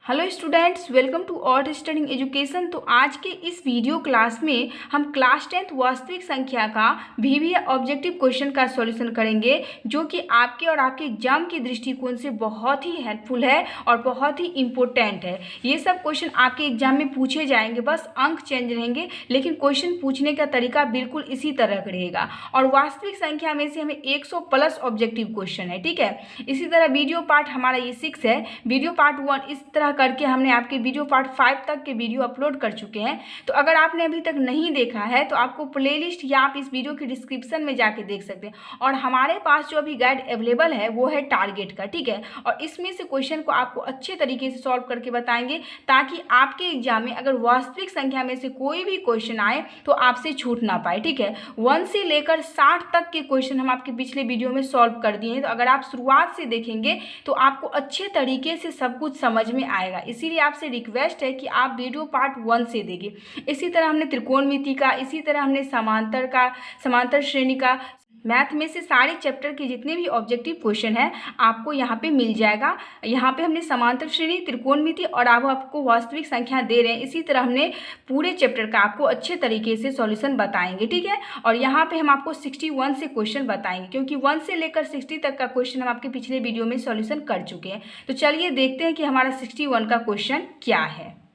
Hello students, welcome to art studying education. तो आज के इस वीडियो क्लास में हम क्लास 10th वास्तविक संख्या का वीवीए ऑब्जेक्टिव क्वेश्चन का सॉल्यूशन करेंगे, जो कि आपके और आपके एग्जाम के दृष्टिकोण से बहुत ही हेल्पफुल है और बहुत ही इम्पोर्टेंट है। ये सब क्वेश्चन आपके एग्जाम में पूछे जाएंगे, बस अंक चेंज रहेंगे, लेकिन क्वेश्चन पूछने का तरीका बिल्कुल इसी तरह का रहेगा। और वास्तविक संख्या में से हमें 100+ ऑब्जेक्टिव क्वेश्चन है, ठीक है। इसी तरह वीडियो पार्ट हमारा ये 6 है। वीडियो पार्ट 1 इस तरह करके हमने आपके वीडियो पार्ट 5 तक के वीडियो अपलोड कर चुके हैं। तो अगर आपने अभी तक नहीं देखा है तो आपको प्लेलिस्ट या आप इस वीडियो के डिस्क्रिप्शन में जाके देख सकते हैं। और हमारे पास जो अभी गाइड अवेलेबल है वो है टारगेट का, ठीक है। और इसमें से क्वेश्चन को आपको अच्छे तरीके से सॉल्व करके बताएंगे, ताकि आपके एग्जाम में अगर वास्तविक संख्या में से कोई भी क्वेश्चन आए तो आपसे छूट ना पाए, ठीक है। 1 से लेकर 60 तक के क्वेश्चन हम आपके पिछले वीडियो में सॉल्व कर दिए हैं। तो अगर आप शुरुआत से देखेंगे तो आपको अच्छे तरीके से सब कुछ समझ में आएगा। इसीलिए आपसे रिक्वेस्ट है कि आप वीडियो पार्ट 1 से देखिए। इसी तरह हमने त्रिकोणमिति का, इसी तरह हमने समांतर श्रेणी का, मैथ में से सारे चैप्टर के जितने भी ऑब्जेक्टिव क्वेश्चन है आपको यहाँ पे मिल जाएगा। यहाँ पे हमने समांतर श्रेणी, त्रिकोणमिति और अब आपको वास्तविक संख्या दे रहे हैं। इसी तरह हमने पूरे चैप्टर का आपको अच्छे तरीके से सॉल्यूशन बताएंगे, ठीक है। और यहाँ पे हम आपको 61 से क्वेश्चन बताएंगे, क्योंकि 1 से लेकर 60 तक का क्वेश्चन हम आपके पिछले वीडियो में सॉल्यूशन कर चुके हैं। तो चलिए देखते हैं कि हमारा 61 का क्वेश्चन क्या है।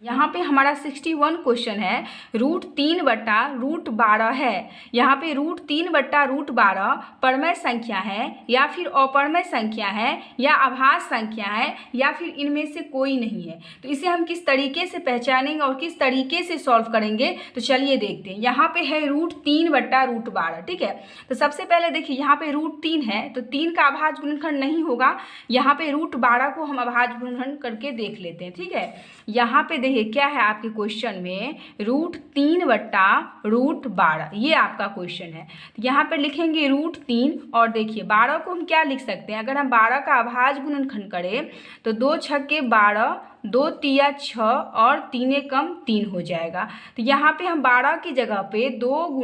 यहाँ पे हमारा 61 क्वेश्चन है, √3/√12 है। यहाँ पे √3/√12 परमेय संख्या है या फिर अपरमेय संख्या है या अभाज्य संख्या है या फिर इनमें से कोई नहीं है। तो इसे हम किस तरीके से पहचानेंगे और किस तरीके से सॉल्व करेंगे, तो चलिए देखते हैं। यहाँ पे है √3/√12, ठीक है। तो सबसे पहले देखिए, यहाँ पे √3 है तो 3 का अभाज्य गुणनखंड नहीं होगा। यहाँ पे √12 को हम अभाज्य गुणनखंड करके देख लेते हैं, ठीक है। यहाँ पे देखिए क्या है आपके क्वेश्चन में, √3/√12, ये आपका क्वेश्चन है। यहाँ पर लिखेंगे √3 और देखिए 12 को हम क्या लिख सकते हैं। अगर हम 12 का अभाज्य गुणनखंड करें तो 2 छक्के 12, 2 तिया 6 और 3 कम 3 हो जाएगा। तो यहाँ पे हम 12 की जगह पे 2 ×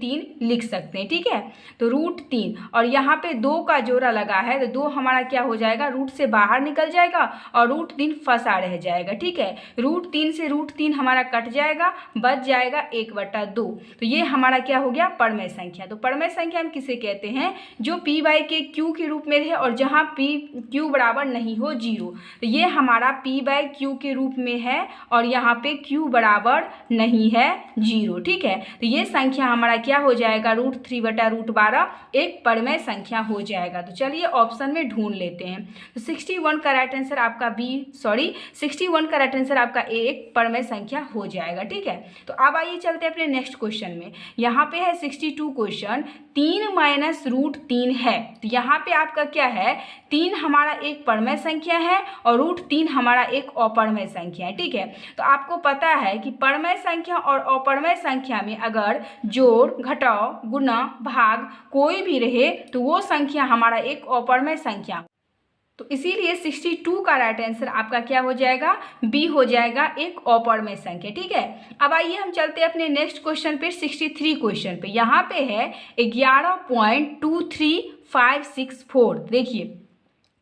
3 लिख सकते हैं, ठीक है। तो √3 और यहाँ पे 2 का जोड़ा लगा है तो 2 हमारा क्या हो जाएगा, रूट से बाहर निकल जाएगा और √3 फंसा रह जाएगा, ठीक है। √3 से √3 हमारा कट जाएगा, बच जाएगा 1/2। तो ये हमारा क्या हो गया, परमेय संख्या। तो परमेय संख्या हम किसे कहते हैं, जो p/q के रूप में रहे और जहाँ q बराबर नहीं हो 0। तो ये हमारा p/q के रूप में है और यहाँ पे q बराबर नहीं है 0, ठीक है। तो ये संख्या हमारा क्या हो जाएगा, √3/√12 एक परमेय संख्या हो जाएगा। तो चलिए ऑप्शन में ढूंढ लेते हैं। तो 61 का राइट आंसर आपका 61 का राइट आंसर आपका ए एक परमेय संख्या हो जाएगा, ठीक है। तो अब आइए चलते हैं अपने नेक्स्ट क्वेश्चन में। यहाँ पे है 62 क्वेश्चन, 3 - √3 है। तो यहाँ पे आपका क्या है, 3 हमारा एक परमेय संख्या है और √3 हमारा एक अपरमेय संख्या है, ठीक है। तो आपको पता है कि परमेय संख्या और अपरमेय संख्या में अगर जोड़, घटाव, गुणा, भाग कोई भी रहे तो वो संख्या हमारा एक अपरमेय संख्या। तो इसीलिए 62 का राइट आंसर आपका क्या हो जाएगा, बी हो जाएगा, एक अपरमेय संख्या, ठीक है। अब आइए हम चलते हैं अपने नेक्स्ट क्वेश्चन पे, 63 क्वेश्चन पे। यहाँ पे है 11.23564। देखिए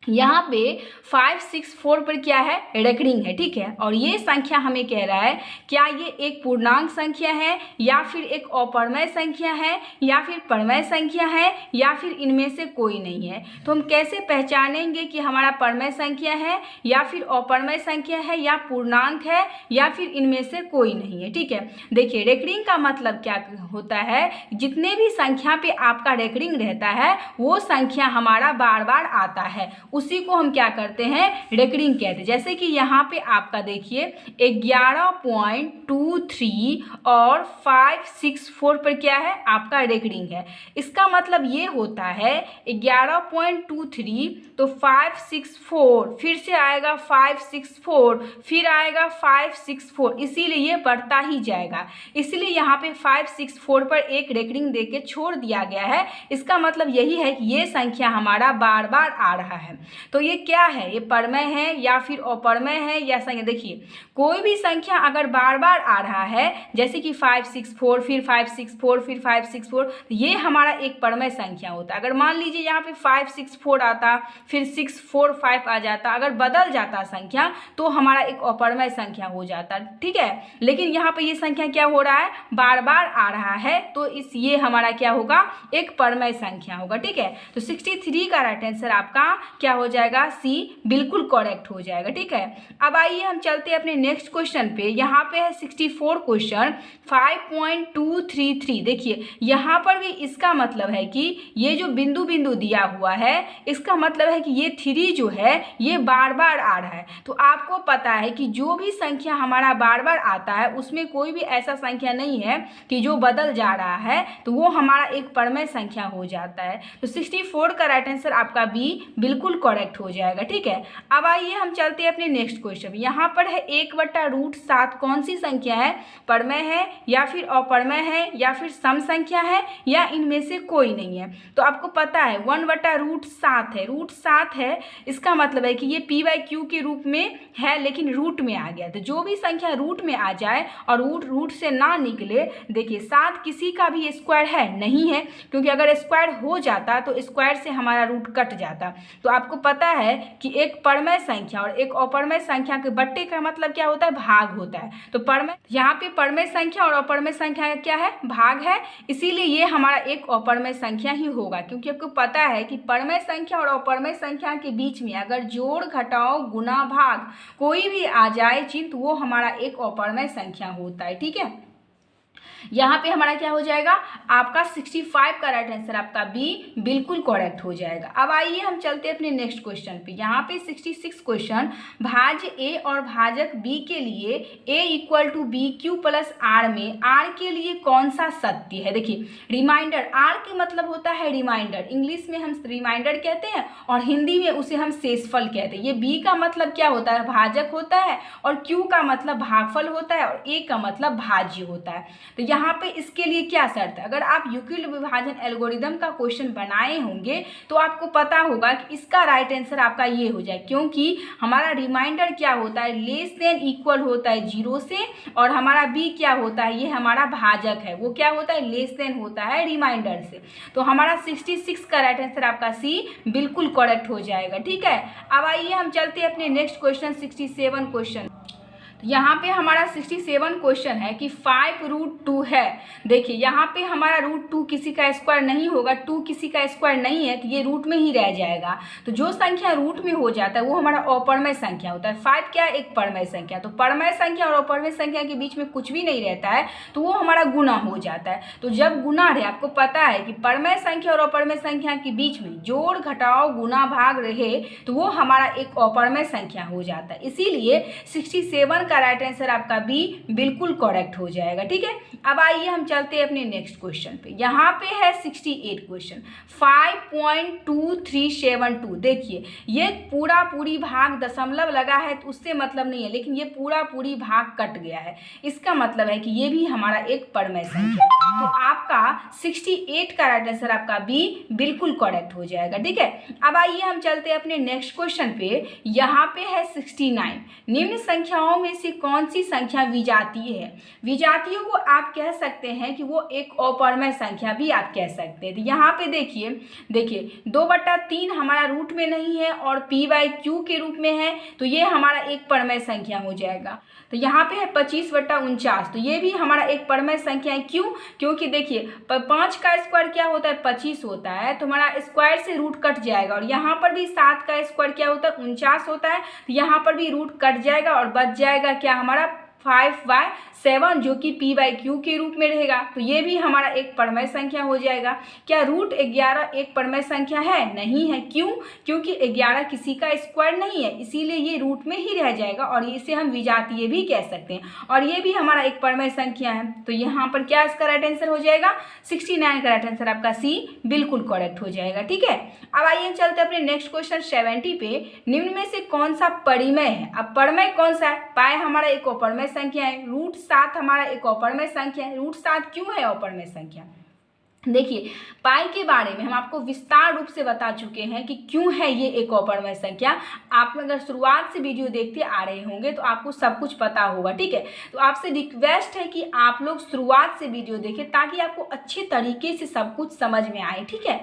यहाँ पे 564 पर क्या है, रेकरिंग है, ठीक है। और ये संख्या हमें कह रहा है क्या ये एक पूर्णांक संख्या है या फिर एक अपरमेय संख्या है या फिर परमेय संख्या है या फिर इनमें से कोई नहीं है। तो हम कैसे पहचानेंगे कि हमारा परमेय संख्या है या फिर अपरमेय संख्या है या पूर्णांक है या फिर इनमें से कोई नहीं है, ठीक है। देखिए रेकरिंग का मतलब क्या होता है, जितने भी संख्या पे आपका रेकरिंग रहता है वो संख्या हमारा बार बार आता है, उसी को हम क्या करते हैं, रेकरिंग कहते हैं। जैसे कि यहाँ पे आपका देखिए 11.23 और 564 पर क्या है, आपका रेकरिंग है। इसका मतलब ये होता है 11.23 तो 564, फिर से आएगा 564, फिर आएगा 564, इसीलिए ये बढ़ता ही जाएगा। इसलिए यहाँ पे 564 पर एक रेकरिंग देके छोड़ दिया गया है। इसका मतलब यही है कि ये संख्या हमारा बार बार आ रहा है। तो ये क्या है, ये परमय है या फिर अपरमय है या संख्या। देखिए कोई भी संख्या अगर बार बार आ रहा है, जैसे कि 564 फिर 564 फिर 564, तो ये हमारा एक परमय संख्या होता है। अगर मान लीजिए यहाँ पे 564 आता फिर 645 आ जाता, अगर बदल जाता संख्या तो हमारा एक अपरमय संख्या हो जाता, ठीक है। लेकिन यहाँ पे ये संख्या क्या हो रहा है, बार बार आ रहा है, तो इस ये हमारा क्या होगा, एक परमय संख्या होगा, ठीक है। तो 63 का राइट आंसर आपका क्या हो जाएगा, सी बिल्कुल करेक्ट हो जाएगा, ठीक है। अब आइए हम चलते हैं अपने नेक्स्ट क्वेश्चन पे। यहाँ पे है 64 क्वेश्चन 5.233। देखिए यहाँ पर भी इसका मतलब है कि ये जो बिंदु बिंदु दिया हुआ है, इसका मतलब है कि ये 3 जो है ये बार बार आ रहा है। तो आपको पता है कि जो भी संख्या हमारा बार बार आता है उसमें कोई भी ऐसा संख्या नहीं है कि जो बदल जा रहा है, तो वो हमारा एक परमय संख्या हो जाता है। तो 64 का राइट आंसर आपका बी बिल्कुल करेक्ट हो जाएगा, ठीक है। अब आइए हम चलते हैं अपने नेक्स्ट क्वेश्चन। यहाँ पर है 1/√7 कौन सी संख्या है, परमय है या फिर अपरमय है या फिर सम संख्या है या इनमें से कोई नहीं है। तो आपको पता है 1/√7 है, √7 है, इसका मतलब है कि ये p/q के रूप में है लेकिन रूट में आ गया। तो जो भी संख्या रूट में आ जाए और रूट से ना निकले, देखिए 7 किसी का भी स्क्वायर है नहीं है, क्योंकि अगर स्क्वायर हो जाता तो स्क्वायर से हमारा रूट कट जाता। तो आपको पता है कि एक परमय संख्या और एक अपरमय संख्या के बट्टे का मतलब क्या होता है, भाग होता है। तो परमय, यहाँ पे परमय संख्या और अपरमय संख्या क्या है, भाग है, इसीलिए ये हमारा एक अपरमय संख्या ही होगा। क्योंकि आपको पता है कि परमय संख्या और अपरमय संख्या के बीच में अगर जोड़ घटाव गुना भाग कोई भी आ जाए चिन्ह, तो वो हमारा एक अपरमय संख्या होता है, ठीक है। यहाँ पे हमारा क्या हो जाएगा, आपका 65 का राइट आंसर आपका बी बिल्कुल करेक्ट हो जाएगा। अब आइए हम चलते हैं अपने नेक्स्ट क्वेश्चन पे। यहाँ पे 66 क्वेश्चन भाज्य ए और भाजक बी के लिए a = BQ + R में R के लिए कौन सा सत्य है। देखिए रिमाइंडर, R के मतलब होता है रिमाइंडर, इंग्लिश में हम रिमाइंडर कहते हैं और हिंदी में उसे हम शेषफल कहते हैं। ये B का मतलब क्या होता है, भाजक होता है, और Q का मतलब भागफल होता है, और A का मतलब भाज्य होता है। तो यहाँ पे इसके लिए क्या शर्त है, अगर आप यूक्लिड विभाजन एल्गोरिदम का क्वेश्चन बनाए होंगे तो आपको पता होगा कि इसका राइट आंसर आपका ये हो जाए, क्योंकि हमारा रिमाइंडर क्या होता है, लेस देन इक्वल होता है 0 से, और हमारा बी क्या होता है, ये हमारा भाजक है, वो क्या होता है, लेस देन होता है रिमाइंडर से। तो हमारा 66 का राइट आंसर आपका सी बिल्कुल करेक्ट हो जाएगा, ठीक है। अब आइए हम चलते हैं अपने नेक्स्ट क्वेश्चन 67 क्वेश्चन। तो यहाँ पे हमारा 67 क्वेश्चन है कि 5√2 है। देखिए यहाँ पे हमारा √2 किसी का स्क्वायर नहीं होगा, 2 किसी का स्क्वायर नहीं है, तो ये रूट में ही रह जाएगा। तो जो संख्या रूट में हो जाता है वो हमारा अपरमय संख्या होता है। 5 क्या है, एक परमय संख्या। तो परमय संख्या और अपरमय संख्या के बीच में कुछ भी नहीं रहता है, तो वो हमारा गुना हो जाता है। तो जब गुना रहे, आपको पता है कि परमय संख्या और अपरमय संख्या के बीच में जोड़ घटाव गुना भाग रहे, तो वो हमारा एक अपरमय संख्या हो जाता है। इसीलिए 67 का राइट आंसर आपका बी बिल्कुल करेक्ट हो जाएगा, ठीक है। अब आइए हम चलते हैं अपने नेक्स्ट क्वेश्चन पे। यहाँ पे है 68 क्वेश्चन 5.2372। देखिए ये पूरी भाग दशमलव लगा है तो उससे मतलब नहीं है, लेकिन ये पूरी भाग कट गया है, इसका मतलब है कि ये भी हमारा एक परमय संख्या है। तो आपका 68 का राइट आंसर आपका बी बिल्कुल करेक्ट हो जाएगा, ठीक है। अब आइए हम चलते हैं अपने नेक्स्ट क्वेश्चन पे। यहाँ पे है 69, निम्न संख्याओं में से कौन सी संख्या विजातीय है। विजातीयों को आप कह सकते हैं कि वो एक अपरमय संख्या भी आप कह सकते हैं। तो यहाँ पे देखिए 2/3 हमारा रूट में नहीं है और p/q के रूप में है, तो ये हमारा एक परमय संख्या हो जाएगा। तो यहाँ पे है 25/49, तो ये भी हमारा एक परमय संख्या है। क्यों, क्योंकि देखिए 5 का स्क्वायर क्या होता है, 25 होता है, तो हमारा स्क्वायर से रूट कट जाएगा। और यहाँ पर भी 7 का स्क्वायर क्या होता है, 49 होता है, तो यहाँ पर भी रूट कट जाएगा और बच जाएगा क्या हमारा 5/7, जो कि p/q के रूप में रहेगा। तो ये भी हमारा एक परमय संख्या हो जाएगा। क्या √11 एक परमय संख्या है, नहीं है। क्यों, क्योंकि 11 किसी का स्क्वायर नहीं है, इसीलिए ये रूट में ही रह जाएगा और इसे हम विजातीय भी कह सकते हैं, और ये भी हमारा एक परमय संख्या है। तो यहाँ पर क्या इसका राइट आंसर हो जाएगा, 69 का राइट आंसर आपका सी बिल्कुल करेक्ट हो जाएगा, ठीक है। अब आइए चलते अपने नेक्स्ट क्वेश्चन 70 पे। निम्न में से कौन सा परिमेय है। अब परमय कौन सा है, पाए हमारा एक अपरमय संख्या है, √7 हमारा एक अपरमय संख्या है। √7 क्यों है अपरमय संख्या, देखिए, पाई के बारे में हम आपको विस्तार रूप से बता चुके हैं कि क्यों है ये एक अपरमेय संख्या। आप अगर शुरुआत से वीडियो देखते आ रहे होंगे तो आपको सब कुछ पता होगा, ठीक है। तो आपसे रिक्वेस्ट है कि आप लोग शुरुआत से वीडियो देखें ताकि आपको अच्छे तरीके से सब कुछ समझ में आए, ठीक है।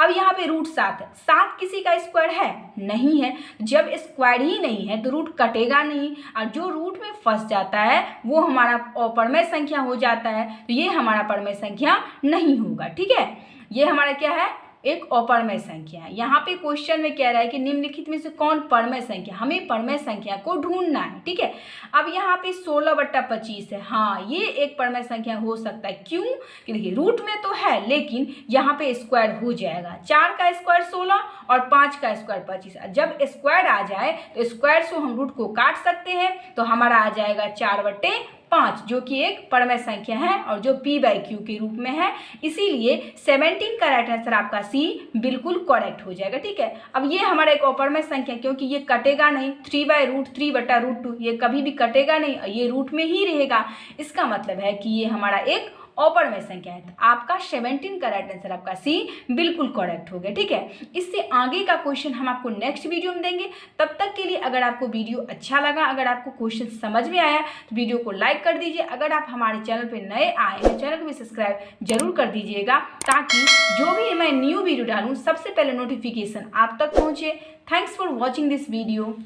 अब यहाँ पे रूट 7 है, 7 किसी का स्क्वायर है? नहीं है। जब स्क्वायर ही नहीं है तो रूट कटेगा नहीं, और जो रूट में फंस जाता है वो हमारा अपरमेय संख्या हो जाता है। तो ये हमारा परमेय संख्या नहीं होगा, ठीक है। ये हमारा क्या है? एक अपरमेय संख्या है। यहाँ पे क्वेश्चन में कह रहा है कि निम्नलिखित में से कौन परमेय संख्या, हमें परमेय संख्या को ढूंढना है, ठीक है। अब यहाँ पे 16/25 है, हाँ ये एक परमेय संख्या हो सकता है। क्यों? कि देखिए रूट में तो है लेकिन यहाँ पे स्क्वायर हो जाएगा। 4 का स्क्वायर 16 और 5 का स्क्वायर 25। जब स्क्वायर आ जाए तो स्क्वायर से हम रूट को काट सकते हैं, तो हमारा आ जाएगा 4/5, जो कि एक परमेय संख्या है और जो p/q के रूप में है। इसीलिए 17 का राइट आंसर आपका सी बिल्कुल करेक्ट हो जाएगा, ठीक है। अब ये हमारा एक अपरमेय संख्या, क्योंकि ये कटेगा नहीं, 3/√3/√2 ये कभी भी कटेगा नहीं, ये रूट में ही रहेगा। इसका मतलब है कि ये हमारा एक अपरमेय संख्या है। तो आपका 17 का राइट आंसर आपका सी बिल्कुल करेक्ट हो गया, ठीक है। इससे आगे का क्वेश्चन हम आपको नेक्स्ट वीडियो में देंगे। तब तक के लिए अगर आपको वीडियो अच्छा लगा, अगर आपको क्वेश्चन समझ में आया तो वीडियो को लाइक कर दीजिए। अगर आप हमारे चैनल पर नए आए हैं, चैनल को भी सब्सक्राइब जरूर कर दीजिएगा, ताकि जो भी मैं न्यू वीडियो डालूँ सबसे पहले नोटिफिकेशन आप तक पहुँचे। Thanks for watching this video.